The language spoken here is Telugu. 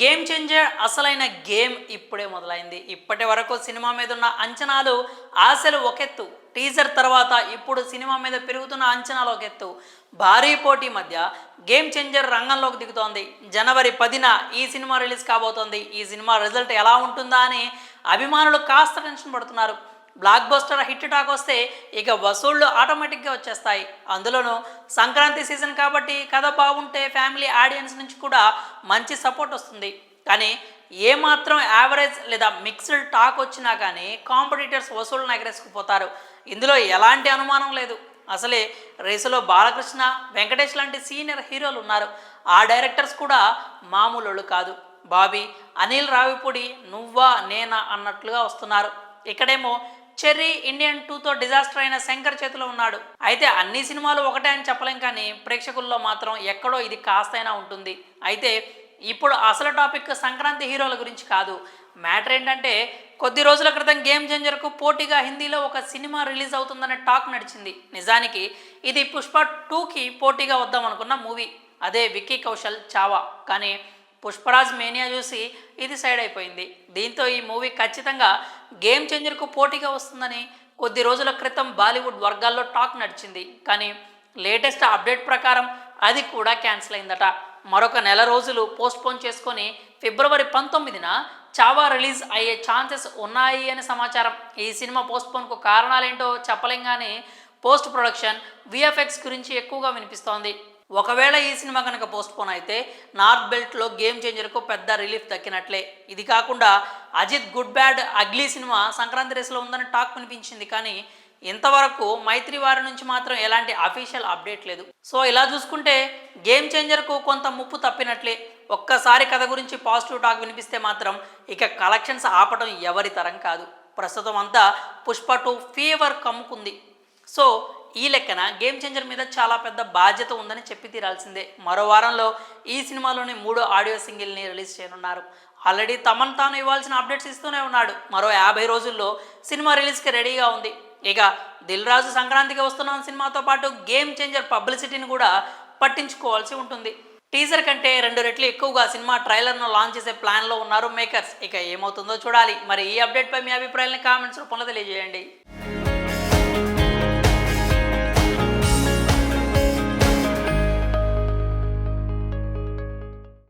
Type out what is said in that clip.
గేమ్ చేంజర్ అసలైన గేమ్ ఇప్పుడే మొదలైంది. ఇప్పటి వరకు సినిమా మీద ఉన్న అంచనాలు, ఆశలు ఒకెత్తు. టీజర్ తర్వాత ఇప్పుడు సినిమా మీద పెరుగుతున్న అంచనాలు ఒకెత్తు. భారీ పోటీ మధ్య గేమ్ చేంజర్ రంగంలోకి దిగుతోంది. జనవరి 10న ఈ సినిమా రిలీజ్ కాబోతోంది. ఈ సినిమా రిజల్ట్ ఎలా ఉంటుందా అని అభిమానులు కాస్త టెన్షన్ పడుతున్నారు. బ్లాక్ బస్టర్ హిట్ టాక్ వస్తే ఇక వసూళ్లు ఆటోమేటిక్గా వచ్చేస్తాయి. అందులోనూ సంక్రాంతి సీజన్ కాబట్టి కథ బాగుంటే ఫ్యామిలీ ఆడియన్స్ నుంచి కూడా మంచి సపోర్ట్ వస్తుంది. కానీ ఏమాత్రం యావరేజ్ లేదా మిక్స్డ్ టాక్ వచ్చినా కానీ కాంపిటీటర్స్ వసూళ్లను ఎగరేసుకుపోతారు. ఇందులో ఎలాంటి అనుమానం లేదు. అసలే రేసులో బాలకృష్ణ, వెంకటేష్ లాంటి సీనియర్ హీరోలు ఉన్నారు. ఆ డైరెక్టర్స్ కూడా మామూలు కాదు. బాబీ, అనిల్ రావిపూడి నువ్వా నేనా అన్నట్లుగా వస్తున్నారు. ఇక్కడేమో చెర్రీ ఇండియన్ 2తో డిజాస్టర్ అయిన శంకర్ చేతిలో ఉన్నాడు. అయితే అన్ని సినిమాలు ఒకటే అని చెప్పలేం, కానీ ప్రేక్షకుల్లో మాత్రం ఎక్కడో ఇది కాస్తైనా ఉంటుంది. అయితే ఇప్పుడు అసలు టాపిక్ సంక్రాంతి హీరోల గురించి కాదు. మ్యాటర్ ఏంటంటే, కొద్ది రోజుల క్రితం గేమ్ చేంజర్కు పోటీగా హిందీలో ఒక సినిమా రిలీజ్ అవుతుందనే టాక్ నడిచింది. నిజానికి ఇది పుష్ప 2కి పోటీగా వద్దామనుకున్న మూవీ. అదే విక్కీ కౌశల్ చావా. కానీ పుష్పరాజ్ మేనియా చూసి ఇది సైడ్ అయిపోయింది. దీంతో ఈ మూవీ ఖచ్చితంగా గేమ్ చేంజర్కు పోటీగా వస్తుందని కొద్ది రోజుల క్రితం బాలీవుడ్ వర్గాల్లో టాక్ నడిచింది. కానీ లేటెస్ట్ అప్డేట్ ప్రకారం అది కూడా క్యాన్సిల్ అయిందట. మరొక నెల రోజులు పోస్ట్పోన్ చేసుకొని ఫిబ్రవరి 19న చావా రిలీజ్ అయ్యే ఛాన్సెస్ ఉన్నాయి అని సమాచారం. ఈ సినిమా పోస్ట్పోన్కు కారణాలేంటో చెప్పలేం, కానీ పోస్ట్ ప్రొడక్షన్, విఎఫ్ఎక్స్ గురించి ఎక్కువగా వినిపిస్తోంది. ఒకవేళ ఈ సినిమా కనుక పోస్ట్పోన్ అయితే నార్త్ బెల్ట్లో గేమ్ చేంజర్కు పెద్ద రిలీఫ్ దక్కినట్లే. ఇది కాకుండా Ajith good bad ugly cinema Sankranti రేసులో ఉందని టాక్ వినిపించింది. కానీ ఇంతవరకు మైత్రి వారి నుంచి మాత్రం ఎలాంటి అఫీషియల్ అప్డేట్ లేదు. సో ఇలా చూసుకుంటే గేమ్ చేంజర్కు కొంత ముప్పు తప్పినట్లే. ఒక్కసారి కథ గురించి పాజిటివ్ టాక్ వినిపిస్తే మాత్రం ఇక కలెక్షన్స్ ఆపడం ఎవరి తరం కాదు. ప్రస్తుతం అంతా పుష్ప 2 ఫీవర్ కమ్ముకుంది. సో ఈ లెక్కన గేమ్ చేంజర్ మీద చాలా పెద్ద బాధ్యత ఉందని చెప్పి తీరాల్సిందే. మరో వారంలో ఈ సినిమాలోని 3వ ఆడియో సింగిల్ని రిలీజ్ చేయనున్నారు. ఆల్రెడీ తమను తాను ఇవ్వాల్సిన అప్డేట్స్ ఇస్తూనే ఉన్నాడు. మరో 50 రోజుల్లో సినిమా రిలీజ్కి రెడీగా ఉంది. ఇక దిల్ రాజు సంక్రాంతికి వస్తున్న సినిమాతో పాటు గేమ్ చేంజర్ పబ్లిసిటీని కూడా పట్టించుకోవాల్సి ఉంటుంది. టీజర్ కంటే 2 రెట్లు ఎక్కువగా సినిమా ట్రైలర్ను లాంచ్ చేసే ప్లాన్లో ఉన్నారు మేకర్స్. ఇక ఏమవుతుందో చూడాలి. మరి ఈ అప్డేట్పై మీ అభిప్రాయాన్ని కామెంట్స్ రూపంలో తెలియజేయండి.